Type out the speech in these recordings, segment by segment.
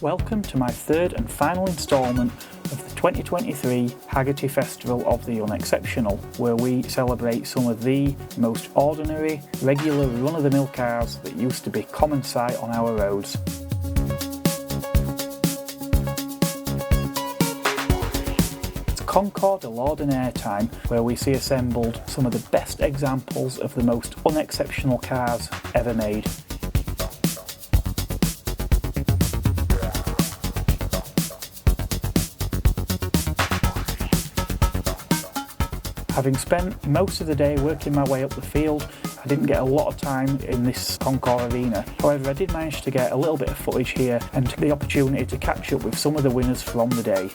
Welcome to my third and final instalment of the 2023 Haggerty Festival of the Unexceptional, where we celebrate some of the most ordinary, regular, run-of-the-mill cars that used to be common sight on our roads. It's Concours de l'Ordinaire time, where we see assembled some of the best examples of the most unexceptional cars ever made. Having spent most of the day working my way up the field, I didn't get a lot of time in this Concours arena. However, I did manage to get a little bit of footage here and the opportunity to catch up with some of the winners from the day.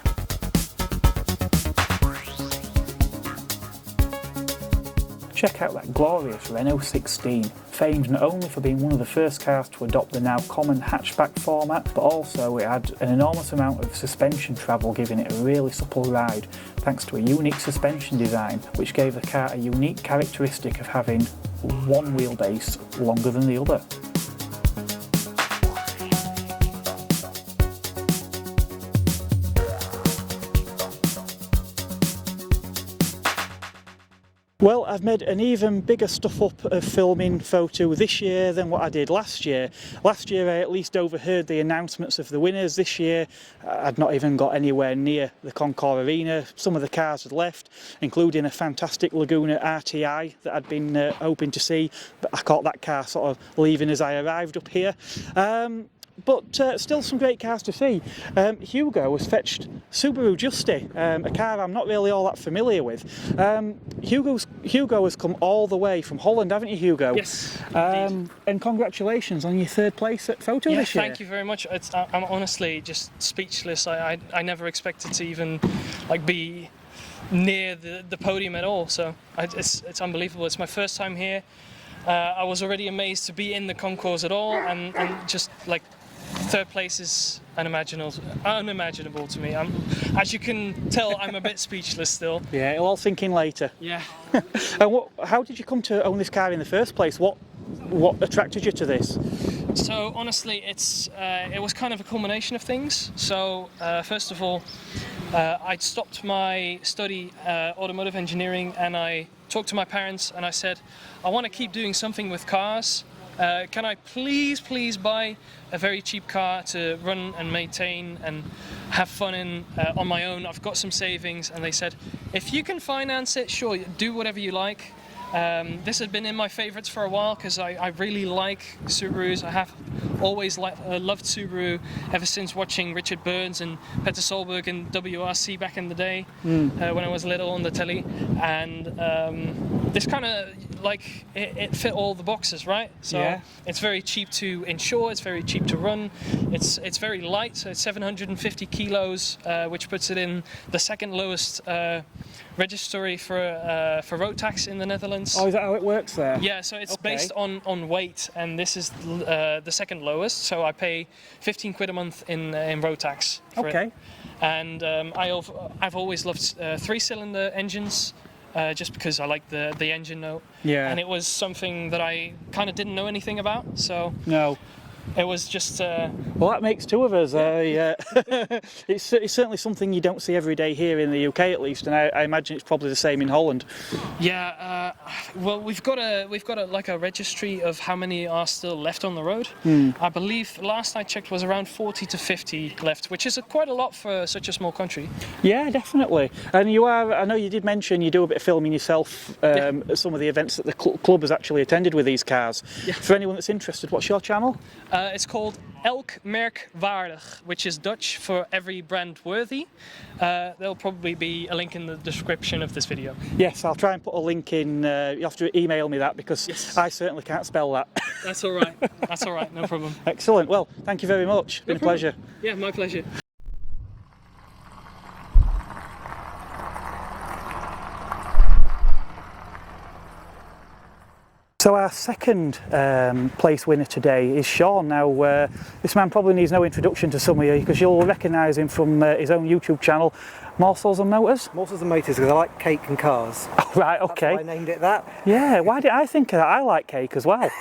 Check out that glorious Renault 16, famed not only for being one of the first cars to adopt the now common hatchback format, but also it had an enormous amount of suspension travel, giving it a really supple ride, thanks to a unique suspension design, which gave the car a unique characteristic of having one wheelbase longer than the other. Well, I've made an even bigger stuff up of filming FOTU this year than what I did last year. Last year I at least overheard the announcements of the winners. This year I'd not even got anywhere near the Concours arena. Some of the cars had left, including a fantastic Laguna RTI that I'd been hoping to see, but I caught that car sort of leaving as I arrived up here. But still some great cars to see. Hugo has fetched Subaru Justy, a car I'm not really all that familiar with. Hugo has come all the way from Holland, haven't you, Hugo? Yes, and congratulations on your third place at FOTU this year. Thank you very much. I'm honestly just speechless. I never expected to even be near the podium at all. So it's unbelievable. It's my first time here. I was already amazed to be in the concours at all, and just third place is unimaginable to me. As you can tell, I'm a bit speechless still. Yeah, it'll all sink in later. Yeah. And how did you come to own this car in the first place? What attracted you to this? So honestly, it was kind of a culmination of things. So first of all, I'd stopped my study automotive engineering, and I talked to my parents and I said, I want to keep doing something with cars. Can I please buy a very cheap car to run and maintain and have fun in on my own? I've got some savings. And they said, if you can finance it, sure, do whatever you like. This has been in my favorites for a while because I really like Subarus. I have always loved Subaru ever since watching Richard Burns and Peter Solberg and WRC back in the day when I was little on the telly. And this kind of it fit all the boxes, right? So yeah. It's very cheap to insure, it's very cheap to run, it's very light, so it's 750 kilos, which puts it in the second lowest registry for road tax in the Netherlands. Oh, is that how it works there? Yeah, so it's based on weight, and this is the second lowest, so I pay 15 quid a month in road tax for it. And I've always loved 3-cylinder engines. Just because I like the engine note. Yeah. And it was something that I kind of didn't know anything about, so no. It was just... Well, that makes two of us. It's certainly something you don't see every day here in the UK, at least, and I imagine it's probably the same in Holland. Yeah, well, we've got a registry of how many are still left on the road. I believe last I checked was around 40 to 50 left, which is quite a lot for such a small country. Yeah, definitely. And I know you did mention you do a bit of filming yourself at some of the events that the club has actually attended with these cars. Yeah. For anyone that's interested, what's your channel? It's called Elk Merk Waardig, which is Dutch for every brand worthy. There'll probably be a link in the description of this video. Yes, I'll try and put a link in. You have to email me that because yes. I certainly can't spell that. That's all right. That's all right. No problem. Excellent. Well, thank you very much. It's been a pleasure. Yeah, my pleasure. So So our second place winner today is Sean. Now, this man probably needs no introduction to some of you because you'll recognise him from his own YouTube channel, Morsels and Motors. Morsels and Motors, because I like cake and cars. Oh, right, okay. That's why I named it that. Yeah, why did I think of that? I like cake as well.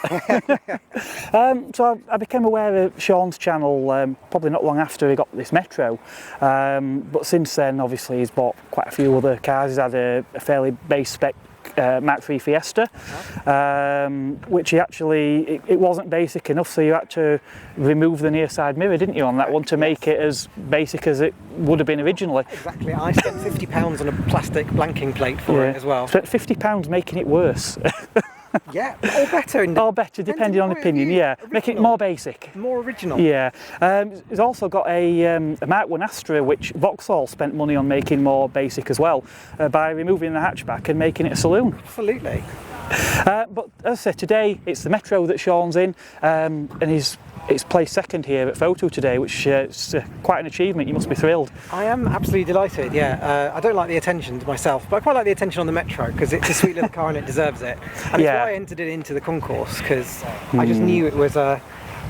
So I became aware of Sean's channel probably not long after he got this Metro. But since then, obviously, he's bought quite a few other cars. He's had a fairly base spec Mark III Fiesta, which he actually, it wasn't basic enough, so you had to remove the near side mirror, didn't you, on that one to make it as basic as it would have been originally. Exactly, I spent £50 on a plastic blanking plate for it as well. Spent £50 making it worse. Yeah, or better. Or better, depending on opinion, yeah. Original. Making it more basic. More original. Yeah. He's also got a Mark I Astra, which Vauxhall spent money on making more basic as well, by removing the hatchback and making it a saloon. Absolutely. But as I said, today it's the Metro that Sean's in, and it's placed second here at FOTU today, which is quite an achievement. You must be thrilled. I am absolutely delighted, yeah. I don't like the attention to myself, but I quite like the attention on the Metro because it's a sweet little car and it deserves it. And it's why I entered it into the Concours, because I just knew it was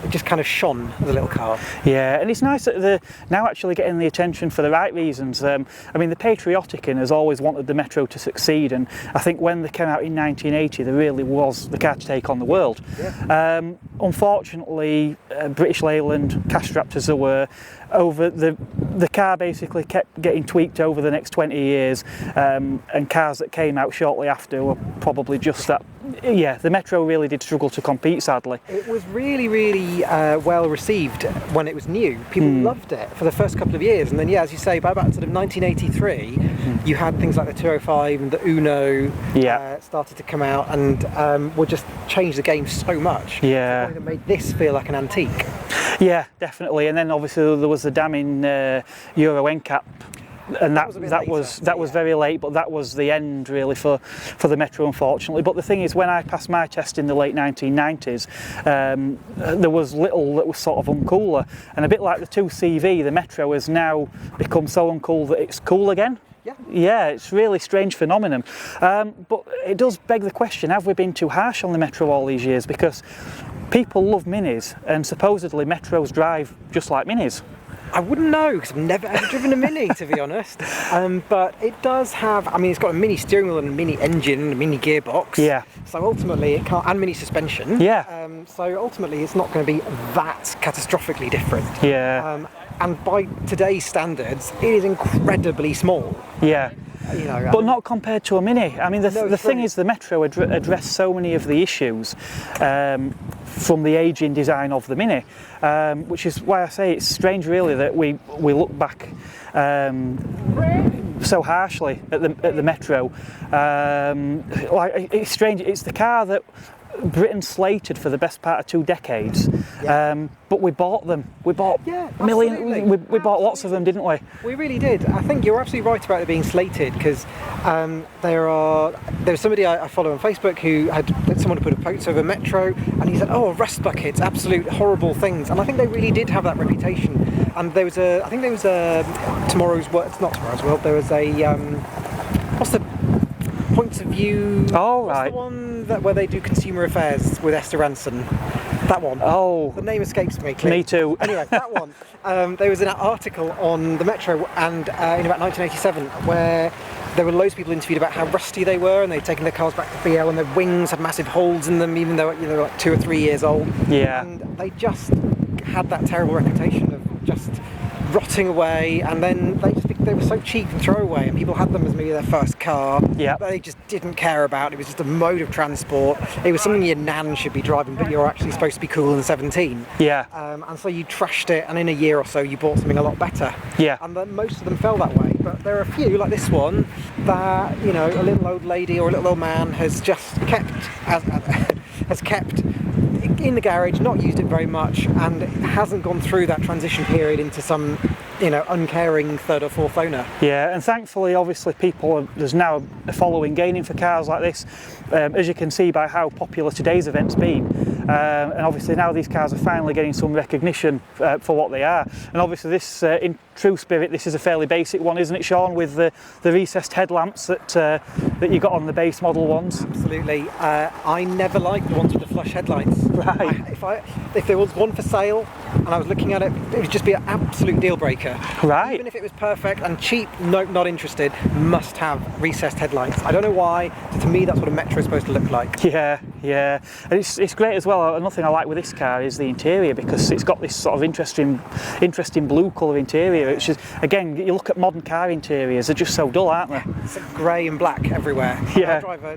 it just kind of shone as a little car. Yeah, and it's nice that they're now actually getting the attention for the right reasons. I mean, the patriotic in has always wanted the Metro to succeed, and I think when they came out in 1980, there really was the car to take on the world. Yeah. Unfortunately, British Leyland, cash-strapped as they were, over the car basically kept getting tweaked over the next 20 years, and cars that came out shortly after were probably just that. Yeah, the Metro really did struggle to compete, sadly. It was really well received when it was new. People loved it for the first couple of years, and then as you say, by about sort of 1983, you had things like the 205 and the Uno started to come out, and would just change the game so much. Yeah, it made this feel like an antique. Yeah, definitely. And then obviously there was the damning Euro NCAP. And that was very late, but that was the end really for the Metro, unfortunately. But the thing is, when I passed my test in the late 1990s, there was little that was sort of uncooler, and a bit like the 2CV, the Metro has now become so uncool that it's cool again. Yeah, it's a really strange phenomenon. But it does beg the question: have we been too harsh on the Metro all these years? Because people love minis, and supposedly Metros drive just like minis. I wouldn't know because I've never ever driven a Mini, to be honest. But it does have, I mean, it's got a mini steering wheel and a mini engine and a mini gearbox. Yeah. So ultimately it can't, and mini suspension. Yeah. So ultimately it's not going to be that catastrophically different. Yeah. And by today's standards, it is incredibly small. Yeah. You know, but not compared to a Mini. I mean, the thing is, the Metro addressed so many of the issues from the ageing design of the Mini, which is why I say it's strange, really, that we look back so harshly at the Metro. Like, it's strange. It's the car that Britain slated for the best part of 2 decades, but we bought them. We bought millions. We bought lots of them, didn't we? We really did. I think you're absolutely right about it being slated, because there's somebody I follow on Facebook who had someone put a photo of a Metro, and he said, "Oh, rust buckets, absolute horrible things." And I think they really did have that reputation. And there was not Tomorrow's World. There was a what's the Points of View? Oh, right. What's the one where they do consumer affairs with Esther Ranson? That one. Oh. The name escapes me. Me too. Anyway, that one. There was an article on the Metro and in about 1987 where there were loads of people interviewed about how rusty they were, and they'd taken their cars back to BL and their wings had massive holes in them, even though they were like 2 or 3 years old. Yeah. And they just had that terrible reputation of just rotting away, and then they were so cheap and throwaway, and people had them as maybe their first car that they just didn't care about. It was just a mode of transport. It was something your nan should be driving, but you're actually supposed to be cool and 17. Yeah. And so you trashed it, and in a year or so you bought something a lot better. Yeah. And then most of them fell that way, but there are a few, like this one, that, you know, a little old lady or a little old man has just kept in the garage, not used it very much, and it hasn't gone through that transition period into some uncaring third or fourth owner. Yeah, and thankfully, obviously, there's now a following gaining for cars like this, as you can see by how popular today's event's been. And obviously now these cars are finally getting some recognition for what they are. And obviously this, in true spirit, this is a fairly basic one, isn't it, Sean, with the recessed headlamps that you got on the base model ones? Absolutely. I never liked the ones with the flush headlights. Right. If there was one for sale and I was looking at it, it would just be an absolute deal breaker. Right. Even if it was perfect and cheap, nope, not interested, must have recessed headlights. I don't know why, to me that's what a Metro is supposed to look like. Yeah, yeah. And it's great as well. Another thing I like with this car is the interior, because it's got this sort of interesting blue colour interior, which is, again, you look at modern car interiors, they're just so dull, aren't they? It's grey and black everywhere. Yeah. I drive a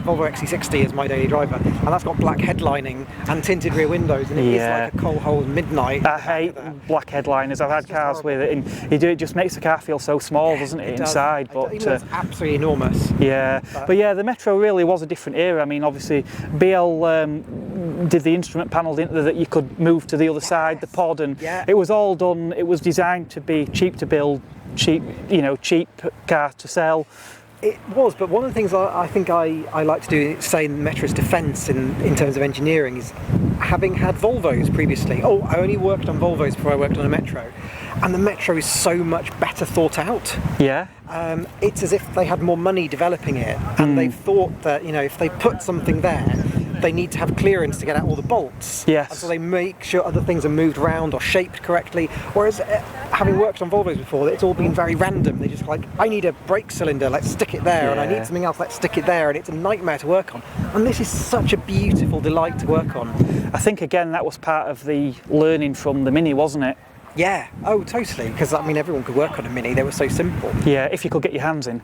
Volvo XC60 as my daily driver, and that's got black headlining and tinted rear windows, and it is like a coal hole midnight. I hate black headliners. I've had cars with it, and it just makes the car feel so small, doesn't it, inside? But it's absolutely enormous. Yeah, but yeah, the Metro really was a different era. I mean, obviously, BL did the instrument panel, didn't they, that you could move to the other side, the pod, and it was all done. It was designed to be cheap to build, cheap car to sell. It was, but one of the things I think I like to do, say in Metro's defence in terms of engineering, is having had Volvos previously. Oh, I only worked on Volvos before I worked on a Metro, and the Metro is so much better thought out. Yeah. It's as if they had more money developing it, and they thought that if they put something there, they need to have clearance to get out all the bolts. Yes. And so they make sure other things are moved around or shaped correctly. Whereas having worked on Volvos before, it's all been very random. They just like, I need a brake cylinder, let's stick it there, and I need something else, let's stick it there, and it's a nightmare to work on. And this is such a beautiful delight to work on. I think again that was part of the learning from the Mini, wasn't it? Yeah, oh totally, because I mean everyone could work on a Mini, they were so simple. Yeah, if you could get your hands in.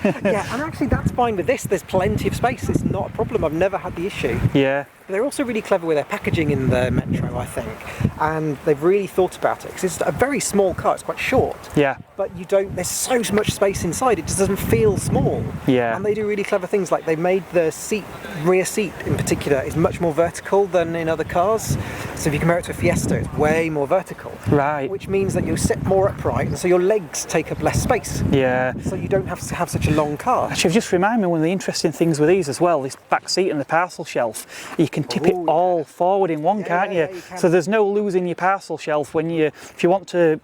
Yeah, and actually that's fine with this, there's plenty of space, it's not a problem, I've never had the issue. Yeah. They're also really clever with their packaging in the Metro, I think, and they've really thought about it, because it's a very small car, it's quite short. Yeah. But there's so much space inside, it just doesn't feel small. Yeah. And they do really clever things, like they made the rear seat in particular is much more vertical than in other cars. So if you compare it to a Fiesta, it's way more vertical. Right. Which means that you'll sit more upright, and so your legs take up less space. Yeah. So you don't have to have such a long car. Actually, just remind me one of the interesting things with these as well, this back seat and the parcel shelf. You can tip it all forward in one, can't you? You can. So there's no losing your parcel shelf if you want to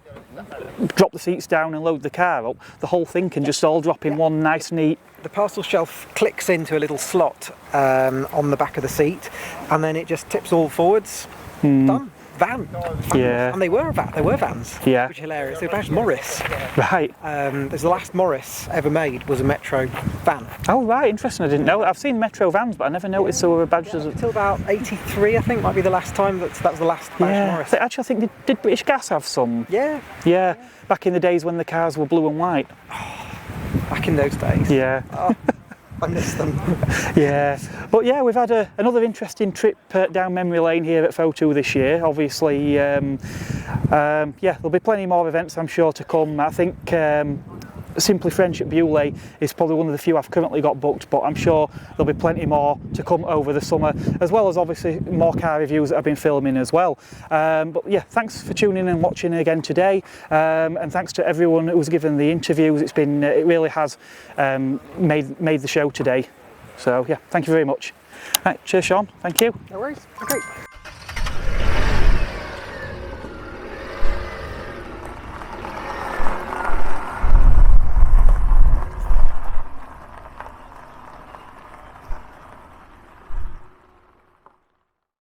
drop the seats down and load the car up, the whole thing can just all drop in one nice neat. The parcel shelf clicks into a little slot on the back of the seat, and then it just tips all forwards. Done. Van. Yeah. And they were vans. Yeah. Which is hilarious. They were badged Morris. Right. There's the last Morris ever made was a Metro van. Oh right, interesting. I didn't know. I've seen Metro vans, but I never noticed they were badged as. Until about '83, I think, might be the last time that was the last badged Morris. Actually, I think did British Gas have some? Yeah. Yeah. Back in the days when the cars were blue and white. Back in those days. Yeah. Oh, I miss them. Yeah, but yeah, we've had another interesting trip down memory lane here at FOTU this year. Obviously, yeah, there'll be plenty more events, I'm sure, to come. I think Simply French at Beaulieu is probably one of the few I've currently got booked, but I'm sure there'll be plenty more to come over the summer, as well as obviously more car reviews that I've been filming as well. But yeah, thanks for tuning in and watching again today, and thanks to everyone who's given the interviews. It really has made the show today. So yeah, thank you very much. Right, cheers, Sean. Thank you. No worries. Okay.